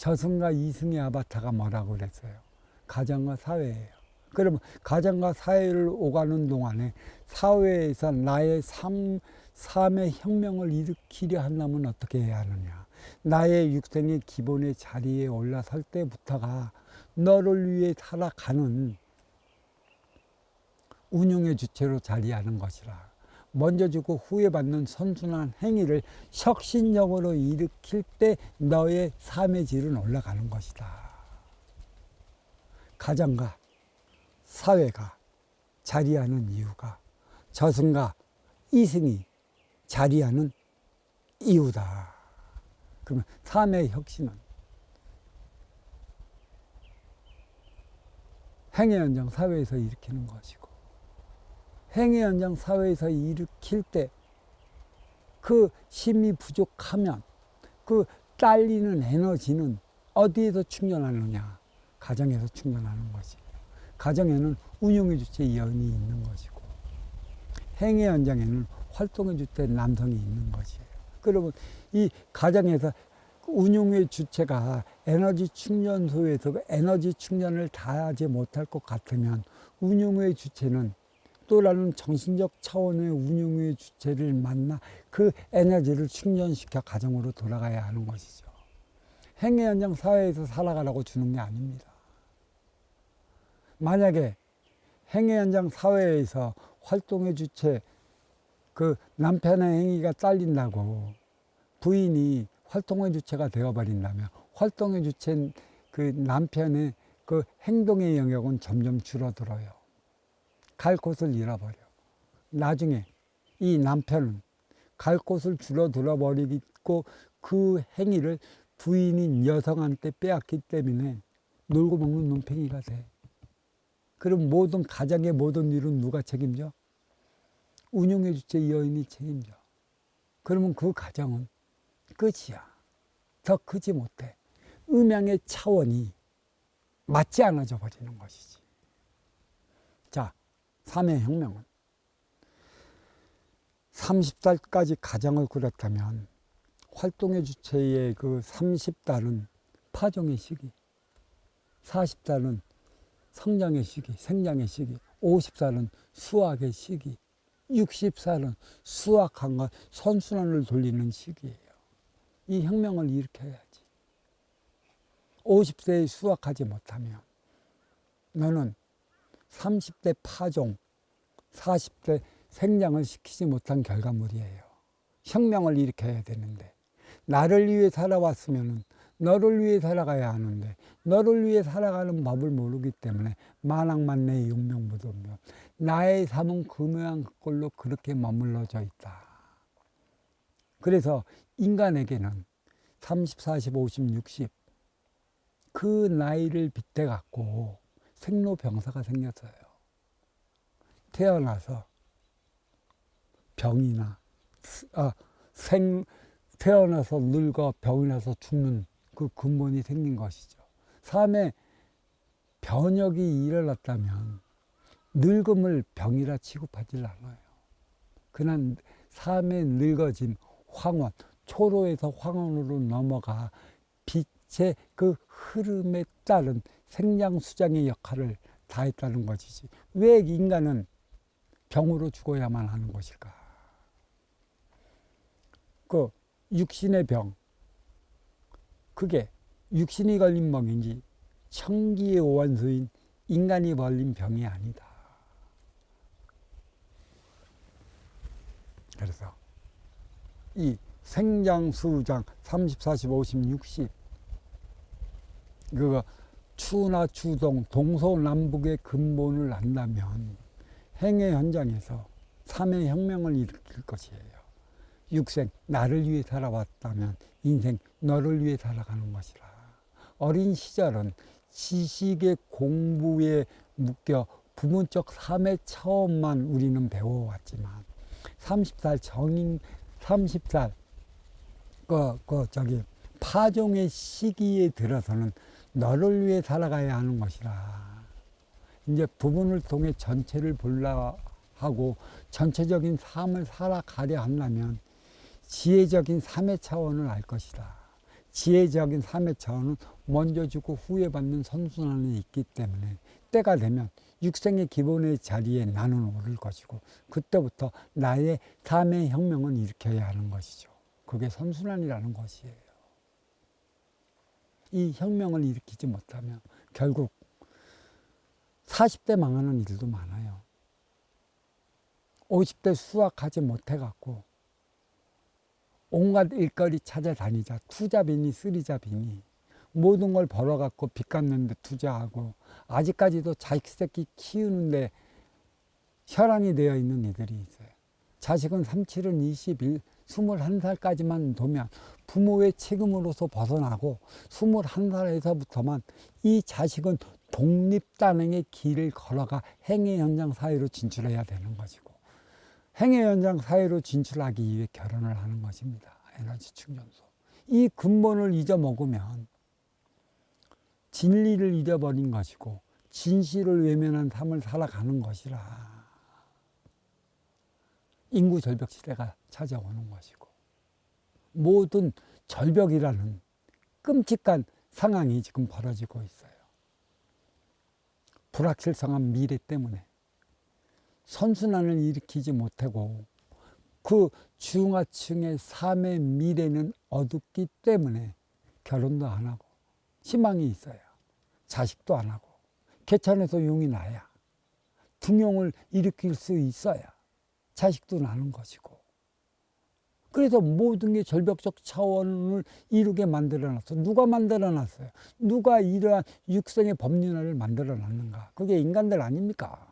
저승과 이승의 아바타가 뭐라고 그랬어요? 가정과 사회예요. 그러면 가정과 사회를 오가는 동안에 사회에서 나의 삶의 혁명을 일으키려 한다면 어떻게 해야 하느냐? 나의 육생의 기본의 자리에 올라설 때부터가 너를 위해 살아가는 운용의 주체로 자리하는 것이라. 먼저 주고 후에 받는 선순환 행위를 혁신적으로 일으킬 때 너의 삶의 질은 올라가는 것이다. 가정과 사회가 자리하는 이유가 저승과 이승이 자리하는 이유다. 그러면 삶의 혁신은 행의 현장 사회에서 일으키는 것이고, 행의 현장 사회에서 일으킬 때 그 힘이 부족하면 그 딸리는 에너지는 어디에서 충전하느냐? 가정에서 충전하는 것이에요. 가정에는 운용의 주체 여인이 있는 것이고, 행의 현장에는 활동의 주체 남성이 있는 것이에요. 그러면 이 가정에서 운용의 주체가 에너지 충전소에서 에너지 충전을 다 하지 못할 것 같으면 운용의 주체는 또 다른 정신적 차원의 운용의 주체를 만나 그 에너지를 충전시켜 가정으로 돌아가야 하는 것이죠. 행의 현장 사회에서 살아가라고 주는 게 아닙니다. 만약에 행의 현장 사회에서 활동의 주체, 그 남편의 행위가 딸린다고 부인이 활동의 주체가 되어버린다면 활동의 주체인 그 남편의 그 행동의 영역은 점점 줄어들어요. 갈 곳을 잃어버려. 나중에 이 남편은 갈 곳을 줄어들어 버리고 그 행위를 부인인 여성한테 빼앗기 때문에 놀고 먹는 눈팽이가 돼. 그럼 모든 가정의 모든 일은 누가 책임져? 운용의 주체 여인이 책임져. 그러면 그 가정은 끝이야. 더 크지 못해. 음양의 차원이 맞지 않아져 버리는 것이지. 자, 3의 혁명은 30살까지 가정을 꾸렸다면 활동의 주체의 그 30살은 파종의 시기, 40살은 성장의 시기, 생장의 시기, 50살은 수확의 시기, 60살은 수확한 것 선순환을 돌리는 시기예요. 이 혁명을 일으켜야지. 50세에 수확하지 못하면 너는 30대 파종, 40대 생장을 시키지 못한 결과물이에요. 혁명을 일으켜야 되는데 나를 위해 살아왔으면 너를 위해 살아가야 하는데 너를 위해 살아가는 법을 모르기 때문에 만악만내 용명무도며 나의 삶은 그 모양 그 꼴로 그렇게 머물러져 있다. 그래서 인간에게는 30, 40, 50, 60 그 나이를 빗대 갖고 생로병사가 생겼어요. 태어나서 병이나 태어나서 늙어 병이 나서 죽는 그 근본이 생긴 것이죠. 삶에 변혁이 일어났다면 늙음을 병이라 취급하지 않아요. 그냥 삶에 늙어진 황혼, 초로에서 황혼으로 넘어가 빛의 그 흐름에 따른 생장수장의 역할을 다했다는 것이지. 왜 인간은 병으로 죽어야만 하는 것일까? 그 육신의 병, 그게 육신이 걸린 병인지 천기의 원수인 인간이 걸린 병이 아니다. 그래서 이 생장수장 30, 40, 50, 60 그거 추나 추동, 동서남북의 근본을 안다면 행의 현장에서 3의 혁명을 일으킬 것이에요. 육생, 나를 위해 살아왔다면 인생, 너를 위해 살아가는 것이라. 어린 시절은 지식의 공부에 묶여 부문적 삶의 차원만 우리는 배워왔지만 30살 정인, 30살 파종의 시기에 들어서는 너를 위해 살아가야 하는 것이라. 이제 부분을 통해 전체를 보려 하고 전체적인 삶을 살아가려 한다면 지혜적인 삶의 차원을 알 것이다. 지혜적인 삶의 차원은 먼저 주고 후회 받는 선순환이 있기 때문에 때가 되면 육생의 기본의 자리에 나는 오를 것이고 그때부터 나의 삶의 혁명은 일으켜야 하는 것이죠. 그게 선순환이라는 것이에요. 이 혁명을 일으키지 못하면 결국 40대 망하는 일도 많아요. 50대 수확하지 못해갖고 온갖 일거리 찾아다니자 투잡이니 쓰리잡이니 모든 걸 벌어갖고 빚 갚는데 투자하고 아직까지도 자식 새끼 키우는데 혈안이 되어 있는 이들이 있어요. 자식은 37은 21, 21살까지만 두면 부모의 책임으로서 벗어나고 21살에서부터만 이 자식은 독립단행의 길을 걸어가 행위 현장 사회로 진출해야 되는 것이고 행위 현장 사회로 진출하기 위해 결혼을 하는 것입니다. 에너지 충전소. 이 근본을 잊어먹으면 진리를 잃어버린 것이고 진실을 외면한 삶을 살아가는 것이라 인구 절벽 시대가 찾아오는 것이고 모든 절벽이라는 끔찍한 상황이 지금 벌어지고 있어요. 불확실성한 미래 때문에 선순환을 일으키지 못하고 그 중하층의 삶의 미래는 어둡기 때문에 결혼도 안 하고 희망이 있어야 자식도 안 하고 개천에서 용이 나야 등용을 일으킬 수 있어야 자식도 나는 것이고 그래서 모든 게 절벽적 차원을 이루게 만들어놨어. 누가 만들어놨어요? 누가 이러한 육성의 법륜을 만들어놨는가? 그게 인간들 아닙니까?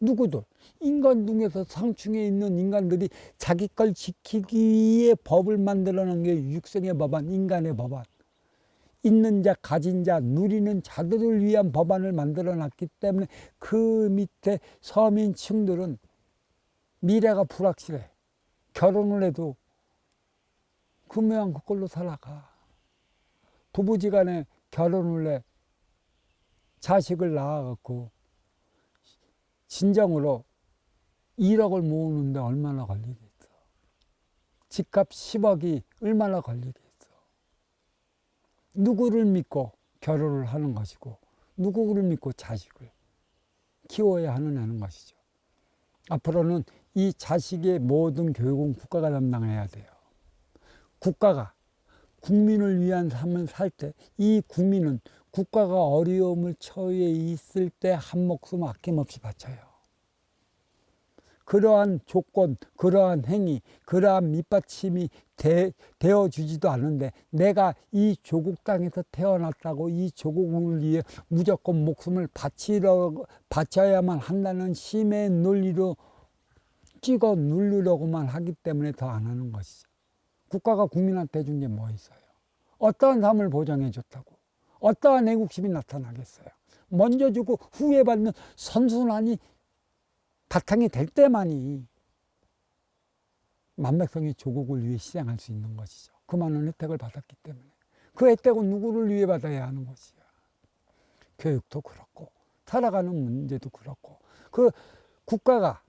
누구들? 인간 중에서 상층에 있는 인간들이 자기 걸 지키기 위해 법을 만들어놓은 게 육성의 법안, 인간의 법안. 있는 자, 가진 자, 누리는 자들을 위한 법안을 만들어놨기 때문에 그 밑에 서민층들은 미래가 불확실해. 결혼을 해도 그 모양 그걸로 살아가. 부부지간에 결혼을 해 자식을 낳아갖고 진정으로 1억을 모으는데 얼마나 걸리겠어. 집값 10억이 얼마나 걸리겠어. 누구를 믿고 결혼을 하는 것이고 누구를 믿고 자식을 키워야 하는 것이죠. 앞으로는 이 자식의 모든 교육은 국가가 담당해야 돼요. 국가가 국민을 위한 삶을 살 때 이 국민은 국가가 어려움을 처해 있을 때 한 목숨 아낌없이 바쳐요. 그러한 조건, 그러한 행위, 그러한 밑받침이 되어주지도 않는데 내가 이 조국 땅에서 태어났다고 이 조국을 위해 무조건 목숨을 바쳐야만 한다는 심의 논리로 찍어 누르려고만 하기 때문에 더 안 하는 것이죠. 국가가 국민한테 준 게 뭐 있어요? 어떠한 삶을 보장해 줬다고? 어떠한 애국심이 나타나겠어요? 먼저 주고 후회 받는 선순환이 바탕이 될 때만이 만백성이 조국을 위해 희생할 수 있는 것이죠. 그 많은 혜택을 받았기 때문에. 그 혜택은 누구를 위해 받아야 하는 것이야. 교육도 그렇고 살아가는 문제도 그렇고 그 국가가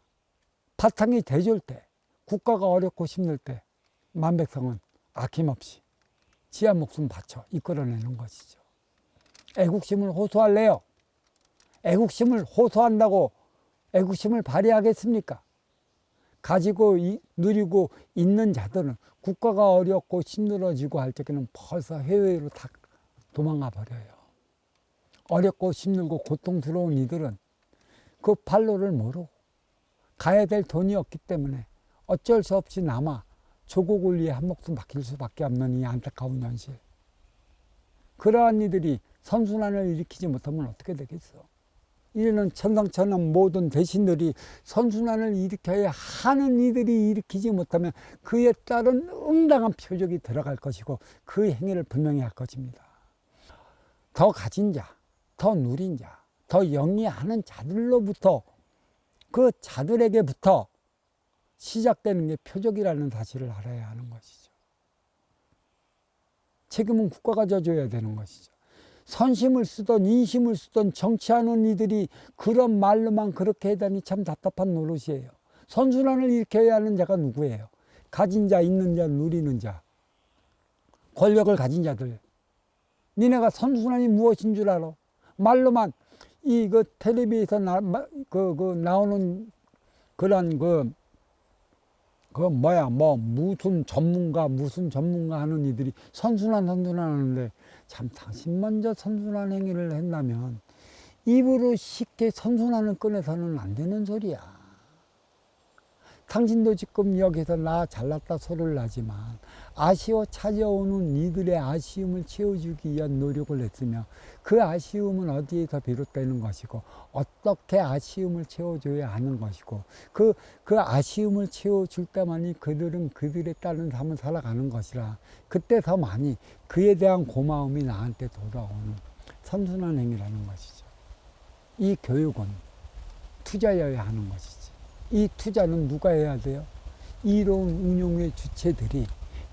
바탕이 돼줄 때 국가가 어렵고 힘들 때 만백성은 아낌없이 지하 목숨 바쳐 이끌어내는 것이죠. 애국심을 호소할래요? 애국심을 호소한다고 애국심을 발휘하겠습니까? 가지고 누리고 있는 자들은 국가가 어렵고 힘들어지고 할 적에는 벌써 해외로 다 도망가 버려요. 어렵고 힘들고 고통스러운 이들은 그 발로를 모르고 가야 될 돈이 없기 때문에 어쩔 수 없이 남아 조국을 위해 한 목숨 바뀔 수밖에 없는 이 안타까운 현실. 그러한 이들이 선순환을 일으키지 못하면 어떻게 되겠어? 이제는 천상천하 모든 대신들이 선순환을 일으켜야 하는 이들이 일으키지 못하면 그에 따른 응당한 표적이 들어갈 것이고 그 행위를 분명히 할 것입니다. 더 가진 자, 더 누린 자, 더 영리하는 자들로부터 그 자들에게부터 시작되는 게 표적이라는 사실을 알아야 하는 것이죠. 책임은 국가가 져줘야 되는 것이죠. 선심을 쓰던 인심을 쓰던 정치하는 이들이 그런 말로만 그렇게 해다니 참 답답한 노릇이에요. 선순환을 일으켜야 하는 자가 누구예요? 가진 자, 있는 자, 누리는 자. 권력을 가진 자들. 니네가 선순환이 무엇인 줄 알아? 말로만 그 텔레비에서 나오는 그런 무슨 전문가 하는 이들이 선순환 하는데, 참 당신 먼저 선순환 행위를 했다면 입으로 쉽게 선순환을 꺼내서는 안 되는 소리야. 당신도 지금 여기서 나 잘났다 소리를 하지만 아쉬워 찾아오는 이들의 아쉬움을 채워주기 위한 노력을 했으며, 그 아쉬움은 어디에서 비롯되는 것이고 어떻게 아쉬움을 채워줘야 하는 것이고, 그 아쉬움을 채워줄 때만이 그들은 그들에 따른 삶을 살아가는 것이라, 그때 더 많이 그에 대한 고마움이 나한테 돌아오는 선순환 행위라는 것이죠. 이 교육은 투자여야 하는 것이지. 이 투자는 누가 해야 돼요? 이로운 운용의 주체들이,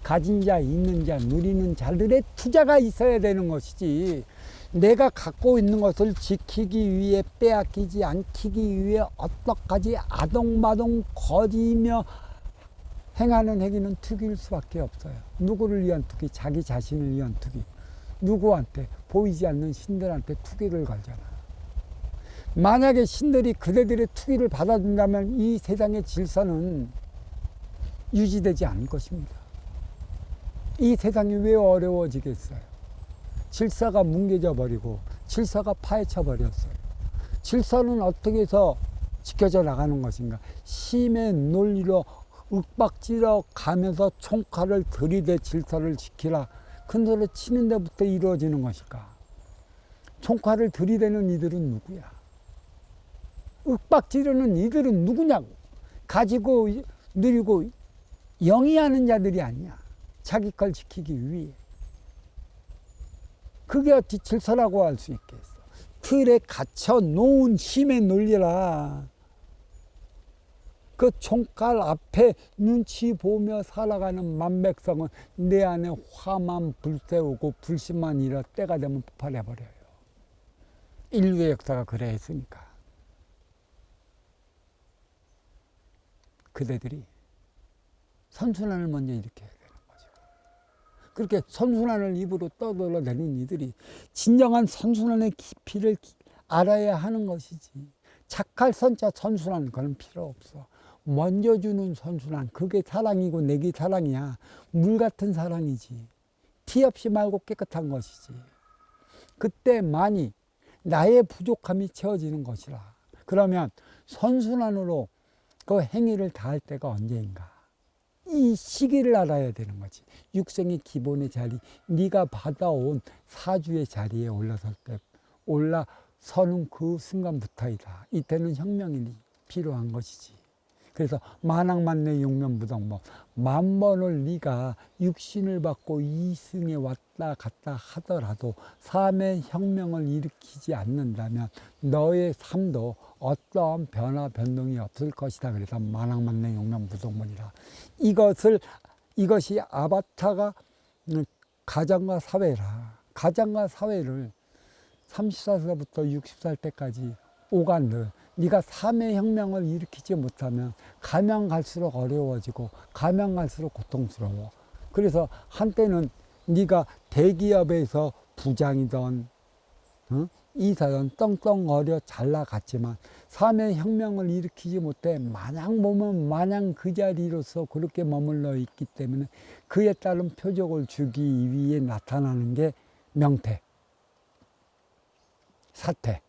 가진 자, 있는 자, 누리는 자들의 투자가 있어야 되는 것이지, 내가 갖고 있는 것을 지키기 위해, 빼앗기지 않기 위해 어떡하지 아동마동 거지며 행하는 행위는 투기일 수밖에 없어요. 누구를 위한 투기? 자기 자신을 위한 투기. 누구한테? 보이지 않는 신들한테 투기를 걸잖아. 만약에 신들이 그대들의 투기를 받아준다면 이 세상의 질서는 유지되지 않을 것입니다. 이 세상이 왜 어려워지겠어요? 질서가 뭉개져 버리고 질서가 파헤쳐 버렸어요. 질서는 어떻게 해서 지켜져 나가는 것인가? 힘의 논리로 윽박지러 가면서 총칼을 들이대 질서를 지키라, 큰 소리 치는 데부터 이루어지는 것일까? 총칼을 들이대는 이들은 누구야? 윽박지르는 이들은 누구냐고. 가지고 누리고 영위하는 자들이 아니야. 자기 걸 지키기 위해. 그게 어찌 질서라고 할 수 있겠어? 틀에 갇혀 놓은 힘의 논리라. 그 총칼 앞에 눈치 보며 살아가는 만백성은 내 안에 화만 불새우고 불신만 일어 때가 되면 폭발해버려요. 인류의 역사가 그래 했으니까. 그대들이 선순환을 먼저 일으켜야 되는 거죠. 그렇게 선순환을 입으로 떠들어내는 이들이 진정한 선순환의 깊이를 알아야 하는 것이지. 착할 선자 선순환, 그건 필요 없어. 먼저 주는 선순환, 그게 사랑이고 내게 사랑이야. 물 같은 사랑이지. 티 없이 맑고 깨끗한 것이지. 그때만이 나의 부족함이 채워지는 것이라. 그러면 선순환으로 그 행위를 다할 때가 언제인가? 이 시기를 알아야 되는 거지. 육생의 기본의 자리, 네가 받아온 사주의 자리에 올라서는 그 순간부터이다. 이때는 혁명이 필요한 것이지. 그래서 만왕만내 용면부동법, 만번을 네가 육신을 받고 이승에 왔다 갔다 하더라도 삶의 혁명을 일으키지 않는다면 너의 삶도 어떠한 변화 변동이 없을 것이다. 그래서 만왕만내 용면부동문이라. 이것이 아바타가 가정과 사회라. 가정과 사회를 30살부터 60살 때까지 오간들, 네가 삶의 혁명을 일으키지 못하면 가면 갈수록 어려워지고 가면 갈수록 고통스러워. 그래서 한때는 네가 대기업에서 부장이던 이사던 떵떵거려 잘 나갔지만 삶의 혁명을 일으키지 못해 마냥 보면 마냥 그 자리로서 그렇게 머물러 있기 때문에 그에 따른 표적을 주기 위해 나타나는 게 명태, 사태,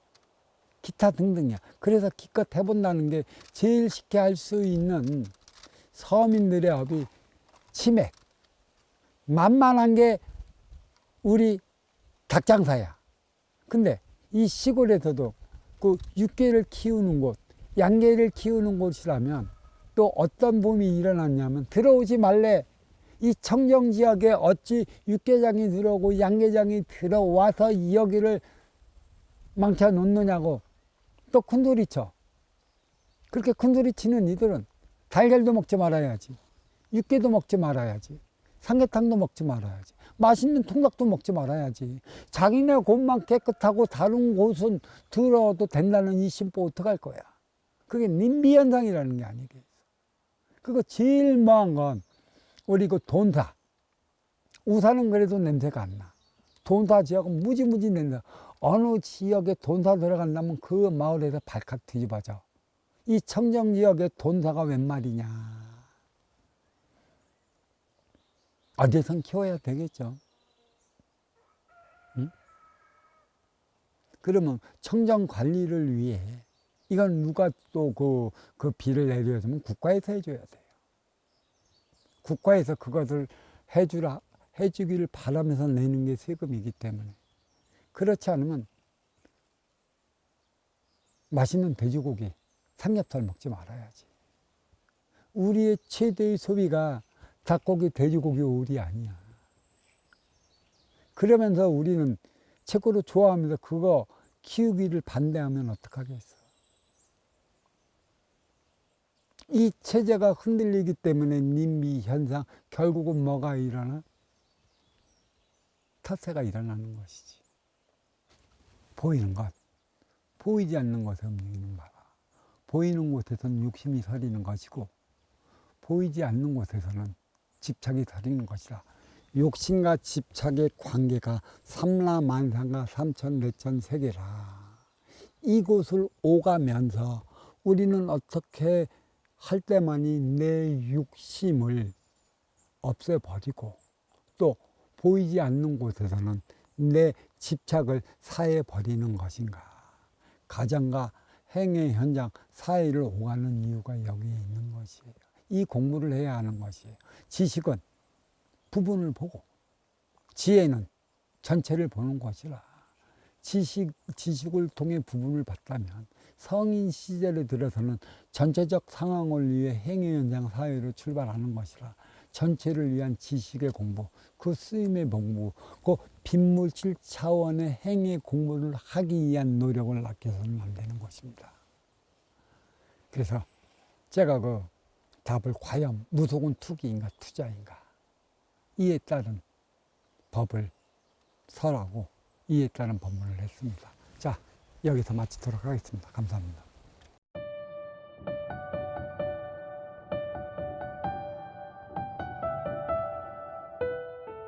기타 등등이야. 그래서 기껏 해본다는 게 제일 쉽게 할 수 있는 서민들의 업이 치맥, 만만한 게 우리 닭장사야. 근데 이 시골에서도 그 육개를 키우는 곳, 양개를 키우는 곳이라면 또 어떤 봄이 일어났냐면 들어오지 말래. 이 청정지역에 어찌 육개장이 들어오고 양개장이 들어와서 여기를 망쳐 놓느냐고 또 큰소리 쳐. 그렇게 큰소리 치는 이들은 달걀도 먹지 말아야지, 육개도 먹지 말아야지, 삼계탕도 먹지 말아야지, 맛있는 통닭도 먹지 말아야지. 자기네 곳만 깨끗하고 다른 곳은 들어도 된다는 이 심보 어떡할 거야. 그게 님비현상이라는 게 아니겠어. 그거 제일 뭐한 건 우리 그 돈사, 우산은 그래도 냄새가 안 나. 돈사 지역은 무지무지 냄새. 어느 지역에 돈사 들어간다면 그 마을에서 발칵 뒤집어져. 이 청정 지역에 돈사가 웬 말이냐. 어디선 키워야 되겠죠. 응? 그러면 청정 관리를 위해 이건 누가 또 그 비를 내려주면 국가에서 해줘야 돼요. 국가에서 그것을 해주기를 바라면서 내는 게 세금이기 때문에. 그렇지 않으면 맛있는 돼지고기, 삼겹살 먹지 말아야지. 우리의 최대의 소비가 닭고기, 돼지고기, 오리 아니야. 그러면서 우리는 최고로 좋아하면서 그거 키우기를 반대하면 어떡하겠어. 이 체제가 흔들리기 때문에 님비 현상, 결국은 뭐가 일어나? 텃세가 일어나는 것이지. 보이는 것, 보이지 않는 것에 움직이는 바라. 보이는 곳에서는 욕심이 서리는 것이고 보이지 않는 곳에서는 집착이 서리는 것이라. 욕심과 집착의 관계가 삼라만상과 삼천내천 세계라. 이곳을 오가면서 우리는 어떻게 할 때만이 내 욕심을 없애버리고 또 보이지 않는 곳에서는 내 집착을 사해버리는 것인가. 가정과 행의 현장 사회를 오가는 이유가 여기에 있는 것이에요. 이 공부를 해야 하는 것이에요. 지식은 부분을 보고 지혜는 전체를 보는 것이라. 지식을 통해 부분을 봤다면 성인 시절에 들어서는 전체적 상황을 위해 행위 현장 사회로 출발하는 것이라. 전체를 위한 지식의 공부, 그 쓰임의 공부, 그 빈물질 차원의 행위 공부를 하기 위한 노력을 아껴서는 안 되는 것입니다. 그래서 제가 그 답을 과연 무속은 투기인가 투자인가 이에 따른 법을 설하고 이에 따른 법문을 했습니다. 자, 여기서 마치도록 하겠습니다. 감사합니다.